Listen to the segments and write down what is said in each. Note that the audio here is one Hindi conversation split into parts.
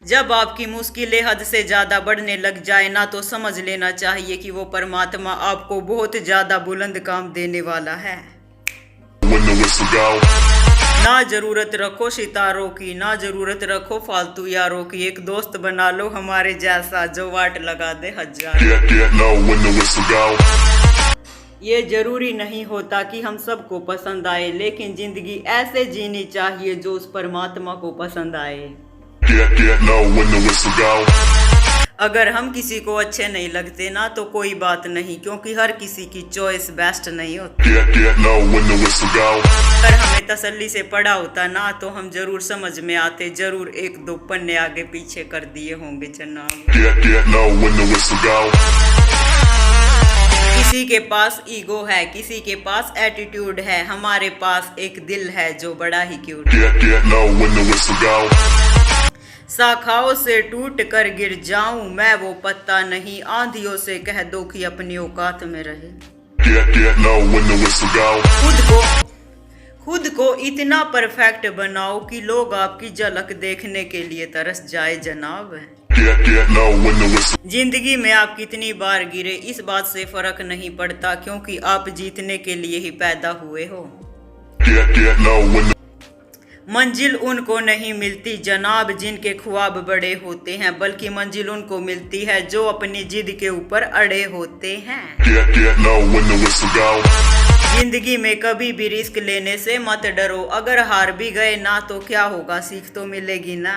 जब आपकी मुश्किलें हद से ज्यादा बढ़ने लग जाए ना तो समझ लेना चाहिए कि वो परमात्मा आपको बहुत ज्यादा बुलंद काम देने वाला है। ना जरूरत रखो सितारों की, ना जरूरत रखो फालतू यारों की, एक दोस्त बना लो हमारे जैसा जो वाट लगा दे हजार। ये जरूरी नहीं होता कि हम सबको पसंद आए, लेकिन जिंदगी ऐसे जीनी चाहिए जो उस परमात्मा को पसंद आए। अगर हम किसी को अच्छे नहीं लगते ना तो कोई बात नहीं, क्योंकि हर किसी की चॉइस बेस्ट नहीं होती। अगर हमें तसल्ली से पढ़ा होता ना तो हम जरूर समझ में आते, जरूर एक दो पन्ने आगे पीछे कर दिए होंगे जनाब। किसी के पास ईगो है, किसी के पास एटीट्यूड है, हमारे पास एक दिल है जो बड़ा ही क्यूट है। शाखाओं से टूट कर गिर जाऊं मैं वो पत्ता नहीं, आंधियों से कह दो कि अपनी औकात में रहे। खुद को इतना परफेक्ट बनाओ कि लोग आपकी झलक देखने के लिए तरस जाए जनाब। जिंदगी में आप कितनी बार गिरे इस बात से फर्क नहीं पड़ता, क्योंकि आप जीतने के लिए ही पैदा हुए हो। मंजिल उनको नहीं मिलती जनाब जिनके ख्वाब बड़े होते हैं, बल्कि मंजिल उनको मिलती है जो अपनी जिद के ऊपर अड़े होते हैं। जिंदगी में कभी भी रिस्क लेने से मत डरो, अगर हार भी गए ना तो क्या होगा, सीख तो मिलेगी ना।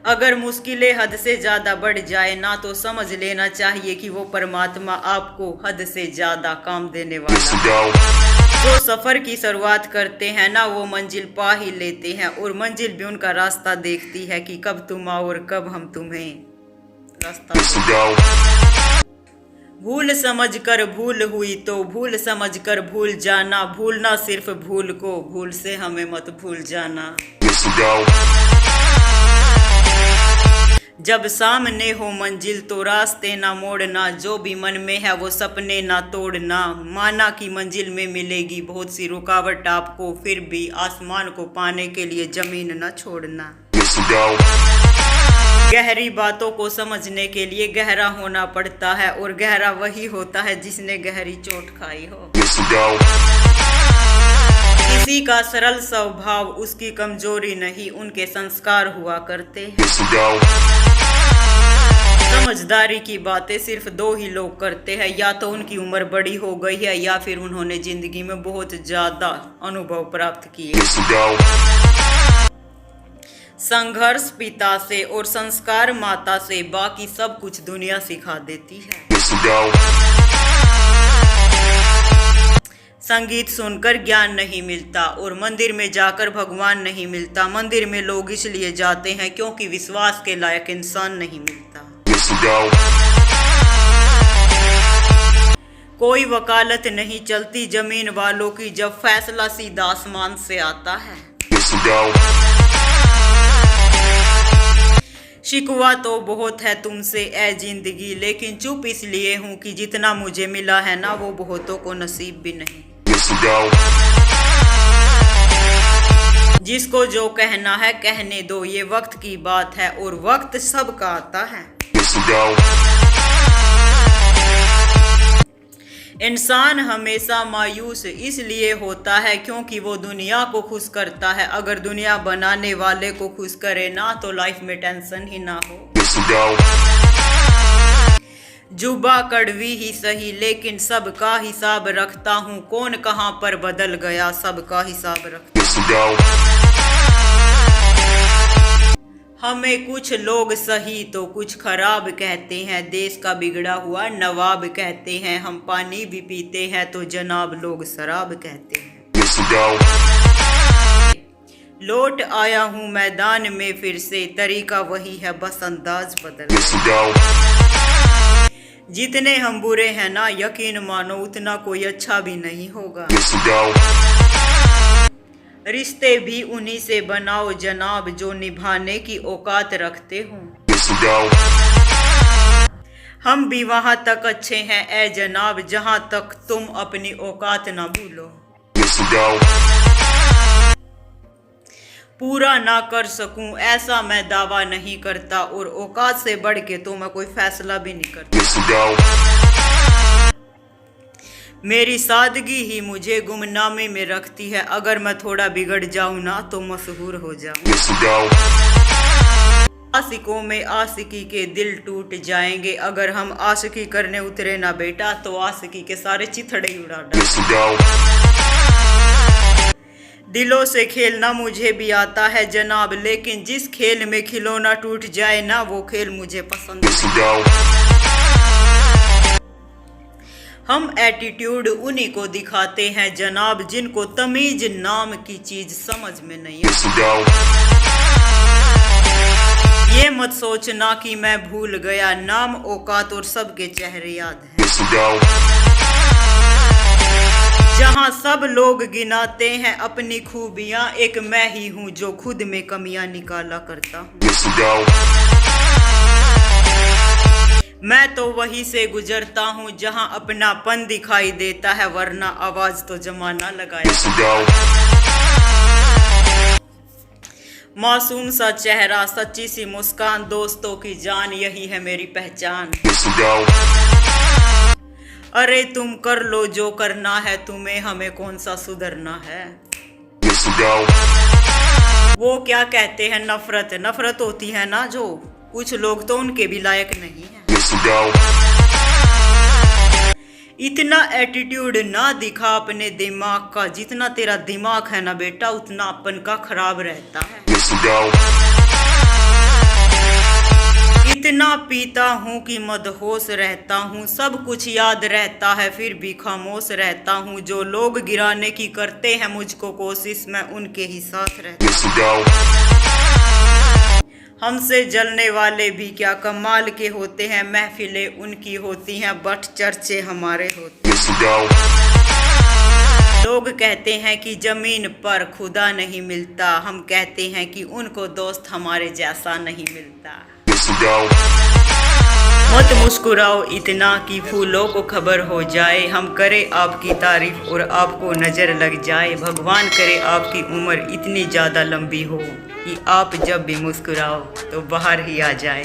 अगर मुश्किलें हद से ज्यादा बढ़ जाए ना तो समझ लेना चाहिए कि वो परमात्मा आपको हद से ज्यादा काम देने वाला। जो सफर की शुरुआत करते हैं ना वो मंजिल पा ही लेते हैं, और मंजिल भी उनका रास्ता देखती है कि कब तुम आओ और कब हम तुम्हें रास्ता। भूल समझकर भूल हुई तो भूल समझकर भूल जाना, भूलना सिर्फ भूल को, भूल से हमें मत भूल जाना। जब सामने हो मंजिल तो रास्ते ना मोड़ना, जो भी मन में है वो सपने ना तोड़ना। माना कि मंजिल में मिलेगी बहुत सी रुकावट आपको, फिर भी आसमान को पाने के लिए जमीन ना छोड़ना। गहरी बातों को समझने के लिए गहरा होना पड़ता है, और गहरा वही होता है जिसने गहरी चोट खाई हो। किसी का सरल स्वभाव उसकी कमजोरी नहीं, उनके संस्कार हुआ करते हैं। समझदारी की बातें सिर्फ दो ही लोग करते हैं, या तो उनकी उम्र बड़ी हो गई है या फिर उन्होंने जिंदगी में बहुत ज्यादा अनुभव प्राप्त किए। संघर्ष पिता से और संस्कार माता से, बाकी सब कुछ दुनिया सिखा देती है। संगीत सुनकर ज्ञान नहीं मिलता, और मंदिर में जाकर भगवान नहीं मिलता। मंदिर में लोग इसलिए जाते हैं क्योंकि विश्वास के लायक इंसान नहीं मिलता। कोई वकालत नहीं चलती जमीन वालों की, जब फैसला सीधा आसमान से आता है। शिकवा तो बहुत है तुमसे ए जिंदगी, लेकिन चुप इसलिए हूँ कि जितना मुझे मिला है ना वो बहुतों को नसीब भी नहीं। जिसको जो कहना है कहने दो, ये वक्त की बात है और वक्त सबका आता है। इंसान हमेशा मायूस इसलिए होता है क्योंकि वो दुनिया को खुश करता है। अगर दुनिया बनाने वाले को खुश करे ना तो लाइफ में टेंशन ही ना हो। जुबा कड़वी ही सही लेकिन सबका हिसाब रखता हूँ, कौन कहाँ पर बदल गया सबका हिसाब रखता हूँ। हमें कुछ लोग सही तो कुछ खराब कहते हैं, देश का बिगड़ा हुआ नवाब कहते हैं। हम पानी भी पीते हैं तो जनाब लोग शराब कहते हैं। लौट आया हूँ मैदान में फिर से, तरीका वही है बस अंदाज बदल। जितने हम बुरे हैं ना यकीन मानो उतना कोई अच्छा भी नहीं होगा। रिश्ते भी उन्हीं से बनाओ जनाब जो निभाने की औकात रखते हो। हम भी वहां तक अच्छे हैं ए जनाब जहां तक तुम अपनी औकात ना भूलो। पूरा ना कर सकूं ऐसा मैं दावा नहीं करता, और औकात से बढ़ के तो मैं कोई फैसला भी नहीं करता। मेरी सादगी ही मुझे गुमनामी में रखती है, अगर मैं थोड़ा बिगड़ जाऊं ना तो मशहूर हो जाऊं। आशिकों में आशिकी के दिल टूट जाएंगे, अगर हम आशिकी करने उतरे ना बेटा तो आशिकी के सारे चिथड़े उड़ा डालेंगे। दिलों से खेलना मुझे भी आता है जनाब, लेकिन जिस खेल में खिलौना टूट जाए ना वो खेल मुझे पसंद नहीं। हम एटीट्यूड उन्हीं को दिखाते हैं जनाब, जिनको तमीज नाम की चीज समझ में नहीं आती। ये मत सोचना कि मैं भूल गया, नाम औकात और सबके चेहरे याद हैं। जहाँ सब लोग गिनाते हैं अपनी खूबियां, एक मैं ही हूँ जो खुद में कमियां निकाला करता हूँ। मैं तो वहीं से गुजरता हूँ जहाँ अपनापन दिखाई देता है, वरना आवाज तो जमाना लगाया। मासूम सा चेहरा, सच्ची सी मुस्कान, दोस्तों की जान, यही है मेरी पहचान। अरे तुम कर लो जो करना है तुम्हें, हमें कौन सा सुधरना है। वो क्या कहते हैं नफरत होती है ना जो, कुछ लोग तो उनके भी लायक नहीं है। इतना एटीट्यूड ना दिखा अपने दिमाग का, जितना तेरा दिमाग है ना बेटा उतना अपन का खराब रहता है। इतना पीता हूँ कि मदहोश रहता हूँ, सब कुछ याद रहता है फिर भी खामोश रहता हूँ। जो लोग गिराने की करते हैं मुझको कोशिश, मैं उनके ही साथ रहता हूँ। हमसे जलने वाले भी क्या कमाल के होते हैं, महफिलें उनकी होती हैं बट चर्चे हमारे होते हैं। लोग कहते हैं कि जमीन पर खुदा नहीं मिलता, हम कहते हैं कि उनको दोस्त हमारे जैसा नहीं मिलता। मत मुस्कुराओ इतना कि फूलों को खबर हो जाए, हम करें आपकी तारीफ और आपको नजर लग जाए। भगवान करे आपकी उम्र इतनी ज्यादा लंबी हो कि आप जब भी मुस्कुराओ तो बाहर ही आ जाए।